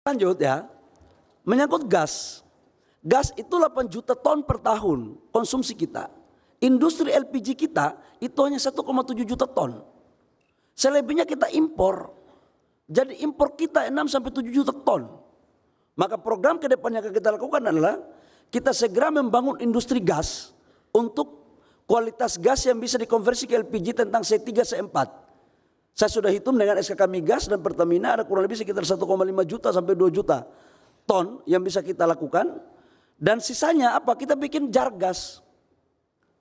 Lanjut ya, menyangkut gas. Gas itu 8 juta ton per tahun konsumsi kita. Industri LPG kita itu hanya 1,7 juta ton. Selebihnya kita impor. Jadi impor kita 6 sampai 7 juta ton. Maka program ke depan yang akan kita lakukan adalah kita segera membangun industri gas untuk kualitas gas yang bisa dikonversi ke LPG tentang C3 C4. Saya sudah hitung dengan SKK Migas dan Pertamina ada kurang lebih sekitar 1,5 juta sampai 2 juta ton yang bisa kita lakukan. Dan sisanya apa? Kita bikin jar gas.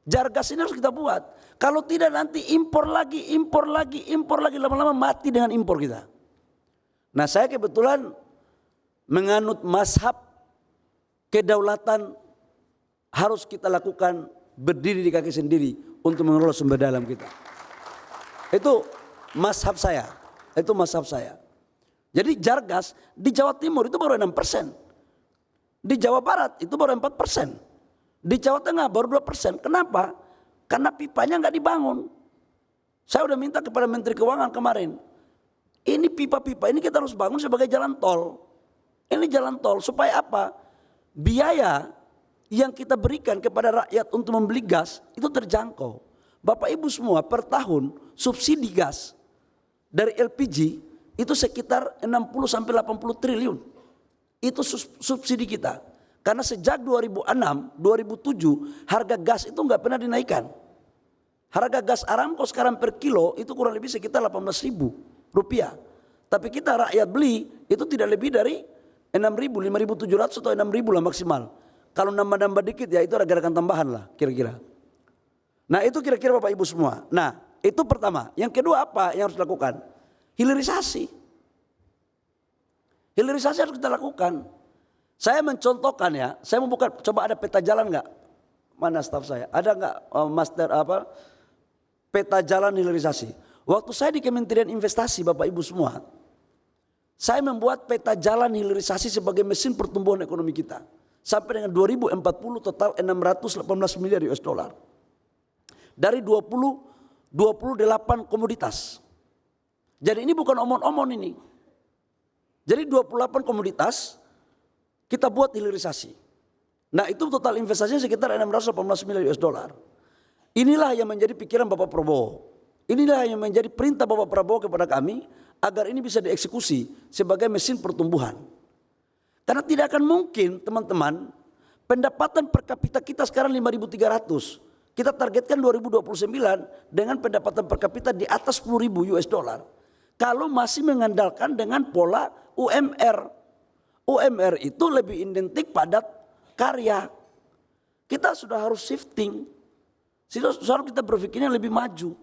Jar gas ini harus kita buat. Kalau tidak nanti impor lagi, lama-lama mati dengan impor kita. Nah, saya kebetulan menganut mazhab kedaulatan harus kita lakukan berdiri di kaki sendiri untuk mengelola sumber daya alam kita. Itu mazhab saya. Jadi jar gas di Jawa Timur itu baru 6%. Di Jawa Barat itu baru 4%. Di Jawa Tengah baru 2%. Kenapa? Karena pipanya nggak dibangun. Saya udah minta kepada Menteri Keuangan kemarin. Ini pipa-pipa ini kita harus bangun sebagai jalan tol. Ini jalan tol supaya apa? Biaya yang kita berikan kepada rakyat untuk membeli gas itu terjangkau. Bapak Ibu semua per tahun subsidi gas dari LPG itu sekitar 60 sampai 80 triliun. Itu subsidi kita. Karena sejak 2006, 2007 harga gas itu nggak pernah dinaikkan. Harga gas Aramco sekarang per kilo itu kurang lebih sekitar 18.000 rupiah. Tapi kita rakyat beli itu tidak lebih dari 6.000, 5.700 atau 6.000 lah maksimal. Kalau nambah-nambah dikit ya itu ada gerakan tambahan lah kira-kira. Nah itu kira-kira Bapak Ibu semua. Nah itu pertama. Yang kedua apa yang harus dilakukan? Hilirisasi. Hilirisasi harus kita lakukan. Saya mencontohkan ya, saya membuka, coba ada peta jalan nggak? Mana staf saya? Ada nggak master apa? Peta jalan hilirisasi. Waktu saya di Kementerian Investasi Bapak Ibu semua, saya membuat peta jalan hilirisasi sebagai mesin pertumbuhan ekonomi kita. Sampai dengan 2040 total 618 miliar US dollar. Dari 28 komoditas. Jadi ini bukan omon-omon ini. Jadi 28 komoditas kita buat hilirisasi. Nah itu total investasinya sekitar 618 miliar US dollar. Inilah yang menjadi pikiran Bapak Prabowo. Inilah yang menjadi perintah Bapak Prabowo kepada kami agar ini bisa dieksekusi sebagai mesin pertumbuhan. Karena tidak akan mungkin teman-teman pendapatan per kapita kita sekarang 5.300. Kita targetkan 2029 dengan pendapatan per kapita di atas 10.000 US dollar. Kalau masih mengandalkan dengan pola UMR. UMR itu lebih identik padat karya. Kita sudah harus shifting. Seharusnya kita berpikirnya lebih maju.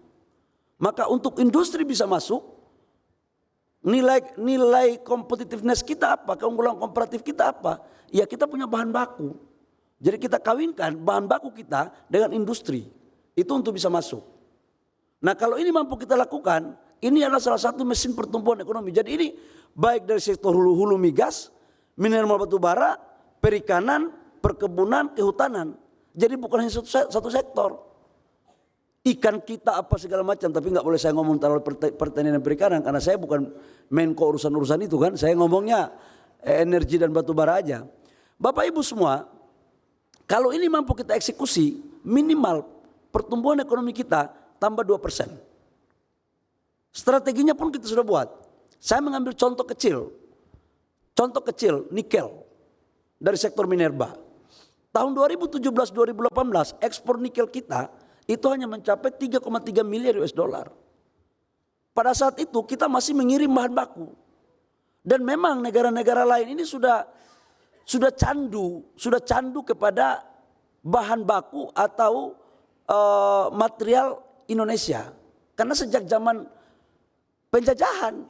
Maka untuk industri bisa masuk, nilai competitiveness kita apa, keunggulan komparatif kita apa? Ya kita punya bahan baku. Jadi kita kawinkan bahan baku kita dengan industri. Itu untuk bisa masuk. Nah kalau ini mampu kita lakukan, ini adalah salah satu mesin pertumbuhan ekonomi. Jadi ini baik dari sektor hulu migas, mineral batu bara, perikanan, perkebunan, kehutanan. Jadi bukan hanya satu sektor. Ikan kita apa segala macam, tapi nggak boleh saya ngomong terlalu pertanian dan perikanan karena saya bukan Menko urusan itu kan. Saya ngomongnya energi dan batu bara aja. Bapak Ibu semua, kalau ini mampu kita eksekusi, minimal pertumbuhan ekonomi kita tambah 2%. Strateginya pun kita sudah buat. Saya mengambil contoh kecil nikel dari sektor minerba. Tahun 2017-2018 ekspor nikel kita itu hanya mencapai 3,3 miliar US dollar. Pada saat itu kita masih mengirim bahan baku. Dan memang negara-negara lain ini sudah candu kepada bahan baku atau material Indonesia. Karena sejak zaman penjajahan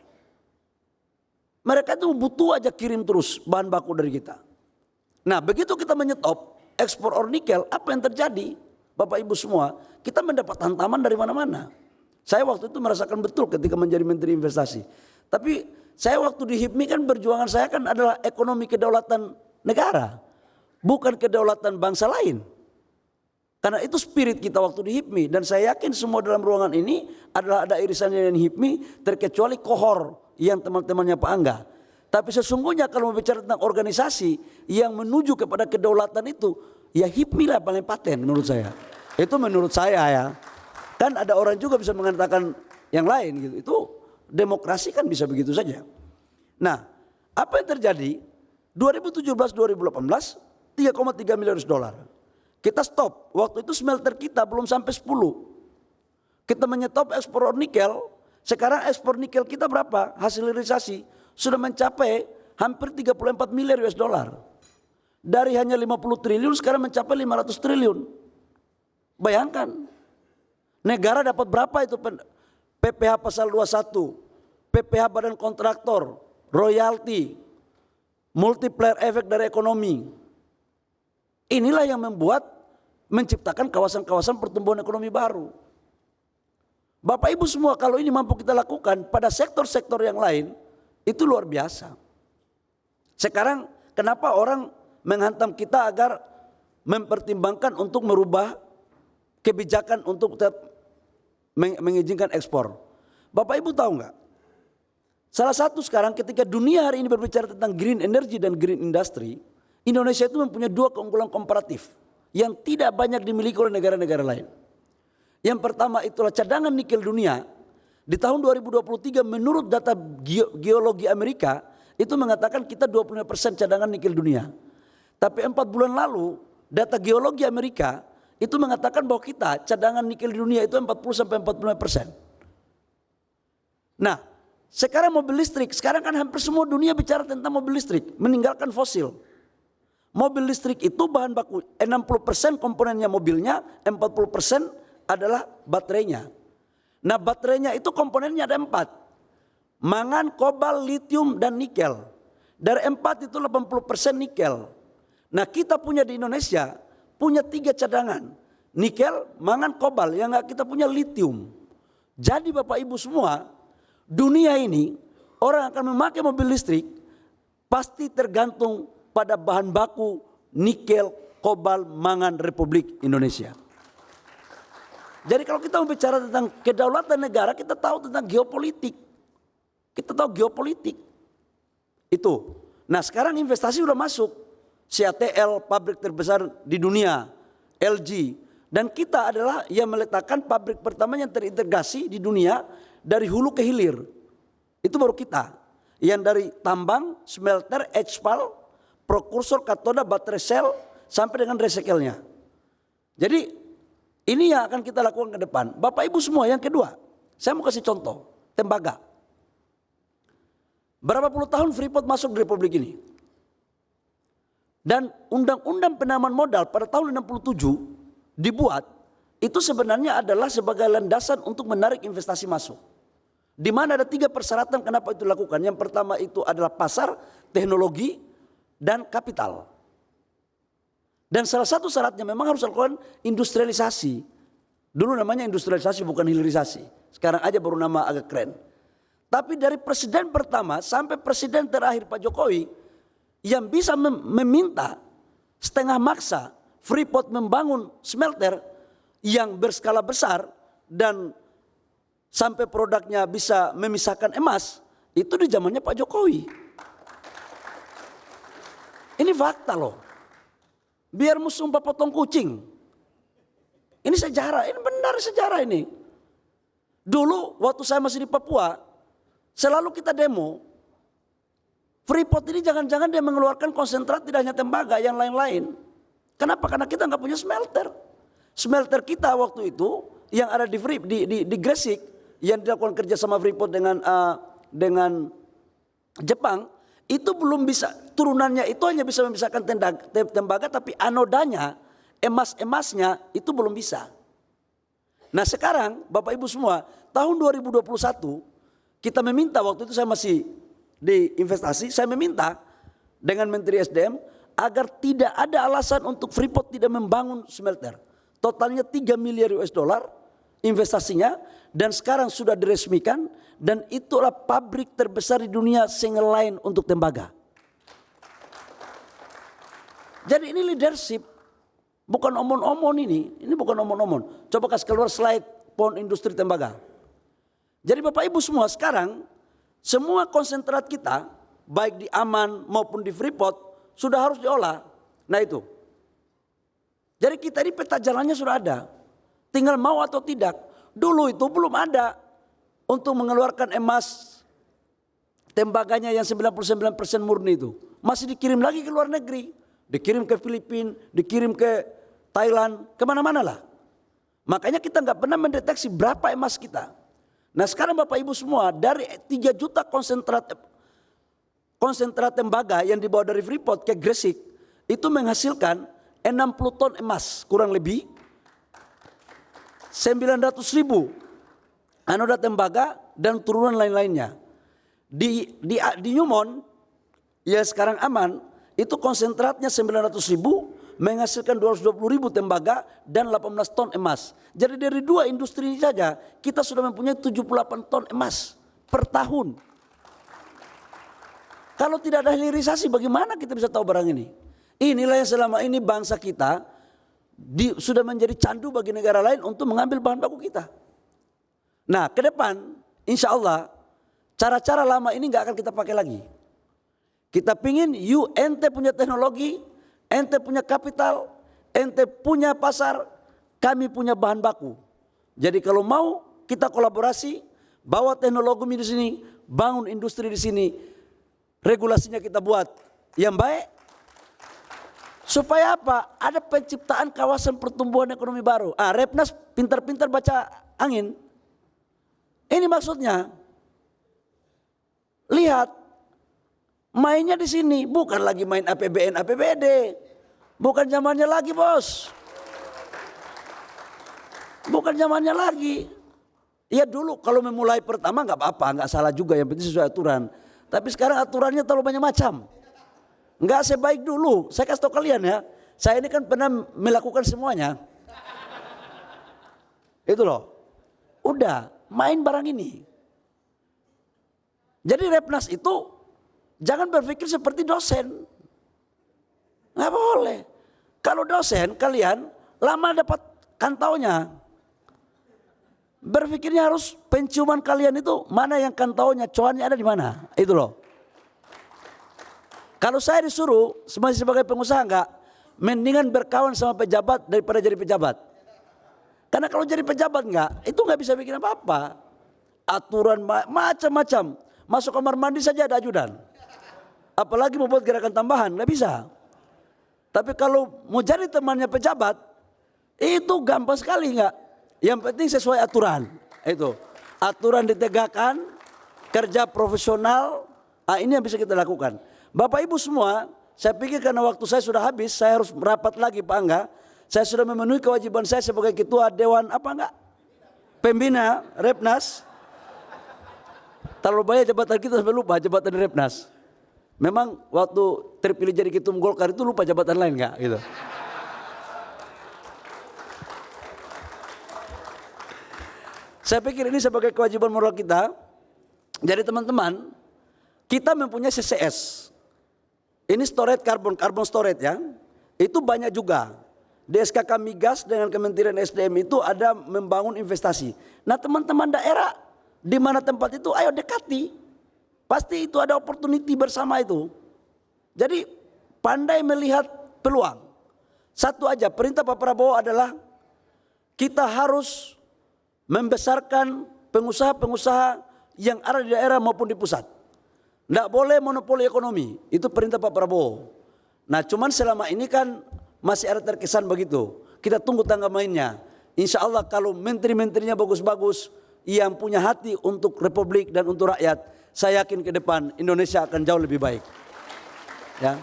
mereka itu butuh aja kirim terus bahan baku dari kita. Nah begitu kita menyetop ekspor nikel, apa yang terjadi? Bapak Ibu semua, kita mendapat hantaman dari mana-mana. Saya waktu itu merasakan betul ketika menjadi Menteri Investasi. Tapi saya waktu di HIPMI kan perjuangan saya kan adalah ekonomi kedaulatan negara. Bukan kedaulatan bangsa lain. Karena itu spirit kita waktu di HIPMI. Dan saya yakin semua dalam ruangan ini adalah ada irisannya dengan HIPMI terkecuali kohor yang teman-temannya Pak Angga. Tapi sesungguhnya kalau bicara tentang organisasi yang menuju kepada kedaulatan itu, ya HIPMI lah paling paten menurut saya. Itu menurut saya ya. Kan ada orang juga bisa mengatakan yang lain gitu. Itu demokrasi kan bisa begitu saja. Nah, apa yang terjadi? 2017-2018 3,3 miliar US dollar. Kita stop. Waktu itu smelter kita belum sampai 10. Kita menyetop ekspor nikel. Sekarang ekspor nikel kita berapa? Hasil hilirisasi sudah mencapai hampir 34 miliar US dollar. Dari hanya 50 triliun sekarang mencapai 500 triliun. Bayangkan. Negara dapat berapa itu PPh pasal 21, PPh badan kontraktor, royalti, multiplier efek dari ekonomi. Inilah yang membuat menciptakan kawasan-kawasan pertumbuhan ekonomi baru. Bapak Ibu semua, kalau ini mampu kita lakukan pada sektor-sektor yang lain, itu luar biasa. Sekarang kenapa orang menghantam kita agar mempertimbangkan untuk merubah kebijakan untuk mengizinkan ekspor. Bapak Ibu tahu nggak? Salah satu sekarang ketika dunia hari ini berbicara tentang green energy dan green industry, Indonesia itu mempunyai dua keunggulan komparatif yang tidak banyak dimiliki oleh negara-negara lain. Yang pertama itulah cadangan nikel dunia. Di tahun 2023 menurut data geologi Amerika itu mengatakan kita 25% cadangan nikel dunia. Tapi 4 bulan lalu data geologi Amerika itu mengatakan bahwa kita cadangan nikel di dunia itu 40-45%. Nah, sekarang mobil listrik, sekarang kan hampir semua dunia bicara tentang mobil listrik, meninggalkan fosil. Mobil listrik itu bahan baku 60% komponennya mobilnya, 40% adalah baterainya. Nah, baterainya itu komponennya ada 4. Mangan, kobalt, litium, dan nikel. Dari 4 itu 80% nikel. Nah, kita punya di Indonesia punya 3 cadangan. Nikel, mangan, kobalt, yang enggak kita punya litium. Jadi Bapak Ibu semua, dunia ini orang akan memakai mobil listrik pasti tergantung pada bahan baku nikel, kobalt, mangan Republik Indonesia. Jadi kalau kita bicara tentang kedaulatan negara, kita tahu tentang geopolitik. Kita tahu geopolitik. Itu. Nah, sekarang investasi udah masuk. CATL, pabrik terbesar di dunia, LG. Dan kita adalah yang meletakkan pabrik pertama yang terintegrasi di dunia dari hulu ke hilir. Itu baru kita. Yang dari tambang, smelter, HPAL, prekursor, katoda, baterai sel, sampai dengan recycle-nya. Jadi ini yang akan kita lakukan ke depan. Bapak Ibu semua, yang kedua, saya mau kasih contoh, tembaga. Berapa puluh tahun Freeport masuk di Republik ini. Dan undang-undang penanaman modal pada tahun 67 dibuat, itu sebenarnya adalah sebagai landasan untuk menarik investasi masuk. Di mana ada 3 persyaratan kenapa itu dilakukan. Yang pertama itu adalah pasar, teknologi, dan kapital. Dan salah satu syaratnya memang harus lakukan industrialisasi. Dulu namanya industrialisasi bukan hilirisasi. Sekarang aja baru nama agak keren. Tapi dari presiden pertama sampai presiden terakhir Pak Jokowi yang bisa meminta setengah maksa Freeport membangun smelter yang berskala besar dan sampai produknya bisa memisahkan emas, itu di zamannya Pak Jokowi. Ini fakta loh. Biar musuh potong kucing. Ini sejarah, ini benar sejarah ini. Dulu waktu saya masih di Papua, selalu kita demo. Freeport ini jangan-jangan dia mengeluarkan konsentrat tidak hanya tembaga, yang lain-lain. Kenapa? Karena kita nggak punya smelter. Smelter kita waktu itu yang ada di Gresik, yang dilakukan kerja sama Freeport dengan Jepang, itu belum bisa, turunannya itu hanya bisa memisahkan tembaga, tapi anodanya, emasnya itu belum bisa. Nah sekarang Bapak Ibu semua, tahun 2021 kita meminta, waktu itu saya masih di investasi, saya meminta dengan Menteri SDM agar tidak ada alasan untuk Freeport tidak membangun smelter. Totalnya 3 miliar US dollar investasinya, dan sekarang sudah diresmikan, dan itulah pabrik terbesar di dunia single line untuk tembaga. Jadi ini leadership, bukan omon-omon ini bukan omon-omon. Coba kasih keluar slide pohon industri tembaga. Jadi Bapak Ibu semua, sekarang semua konsentrat kita baik di Aman maupun di Freeport sudah harus diolah. Nah itu. Jadi kita ini peta jalannya sudah ada. Tinggal mau atau tidak. Dulu itu belum ada untuk mengeluarkan emas tembaganya yang 99% murni itu. Masih dikirim lagi ke luar negeri. Dikirim ke Filipina, dikirim ke Thailand, kemana-mana lah. Makanya kita nggak pernah mendeteksi berapa emas kita. Nah sekarang Bapak Ibu semua, dari 3 juta konsentrat tembaga yang dibawa dari Freeport ke Gresik, itu menghasilkan 60 ton emas kurang lebih, 900.000 anoda tembaga dan turunan lain-lainnya. Di Newmont, ya sekarang Aman, itu konsentratnya 900.000 menghasilkan 220.000 tembaga dan 18 ton emas. Jadi dari 2 industri ini saja kita sudah mempunyai 78 ton emas per tahun. Kalau tidak ada hilirisasi bagaimana kita bisa tahu barang ini? Inilah yang selama ini bangsa kita sudah menjadi candu bagi negara lain untuk mengambil bahan baku kita. Nah ke depan insya Allah cara-cara lama ini gak akan kita pakai lagi. Kita pingin ente punya teknologi, ente punya kapital, ente punya pasar, kami punya bahan baku. Jadi kalau mau kita kolaborasi, bawa teknologi di sini, bangun industri di sini, regulasinya kita buat yang baik. Supaya apa? Ada penciptaan kawasan pertumbuhan ekonomi baru. Repnas pintar-pintar baca angin. Ini maksudnya. Lihat. Mainnya di sini, bukan lagi main APBN, APBD. Bukan zamannya lagi, bos. Bukan zamannya lagi. Ya dulu kalau memulai pertama nggak apa-apa, nggak salah juga, yang penting sesuai aturan. Tapi sekarang aturannya terlalu banyak macam. Nggak sebaik dulu. Saya kasih tahu kalian ya, saya ini kan pernah melakukan semuanya. Itu loh. Udah, main barang ini. Jadi Repnas itu jangan berpikir seperti dosen. Nggak boleh. Kalau dosen kalian lama dapat kantaunya. Berpikirnya harus penciuman kalian itu mana yang kantaunya, coannya ada di mana. Itu loh. Kalau saya disuruh sebagai pengusaha enggak, mendingan berkawan sama pejabat daripada jadi pejabat. Karena kalau jadi pejabat enggak, itu enggak bisa bikin apa-apa. Aturan macam-macam. Masuk kamar mandi saja ada ajudan. Apalagi mau buat gerakan tambahan, nggak bisa. Tapi kalau mau jadi temannya pejabat, itu gampang sekali nggak. Yang penting sesuai aturan. Itu aturan ditegakkan, kerja profesional. Ini yang bisa kita lakukan. Bapak Ibu semua, saya pikir karena waktu saya sudah habis, saya harus merapat lagi Pak Angga. Saya sudah memenuhi kewajiban saya sebagai ketua Dewan Pembina Repnas. Terlalu banyak jabatan kita sampai lupa jabatan Repnas. Memang waktu terpilih jadi ketum Golkar itu lupa jabatan lain nggak gitu. Saya pikir ini sebagai kewajiban moral kita. Jadi teman-teman, kita mempunyai CCS. Ini storage carbon storage ya. Itu banyak juga. Di SKK Migas dengan Kementerian SDM itu ada membangun investasi. Nah teman-teman daerah di mana tempat itu ayo dekati. Pasti itu ada opportunity bersama itu. Jadi pandai melihat peluang. Satu aja perintah Pak Prabowo adalah kita harus membesarkan pengusaha-pengusaha yang ada di daerah maupun di pusat. Tidak boleh monopoli ekonomi. Itu perintah Pak Prabowo. Nah cuman selama ini kan masih ada terkesan begitu. Kita tunggu tangga mainnya. Insya Allah kalau menteri-menterinya bagus-bagus, yang punya hati untuk republik dan untuk rakyat, saya yakin ke depan Indonesia akan jauh lebih baik. Ya,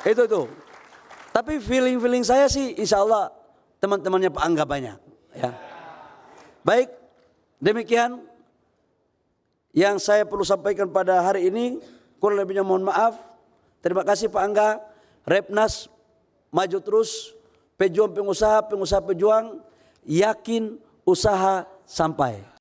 itu. Tapi feeling saya sih, insya Allah teman-temannya Pak Angga banyak. Ya, baik. Demikian yang saya perlu sampaikan pada hari ini. Kurang lebihnya mohon maaf. Terima kasih Pak Angga. Repnas maju terus. Pejuang pengusaha pejuang, yakin usaha sampai.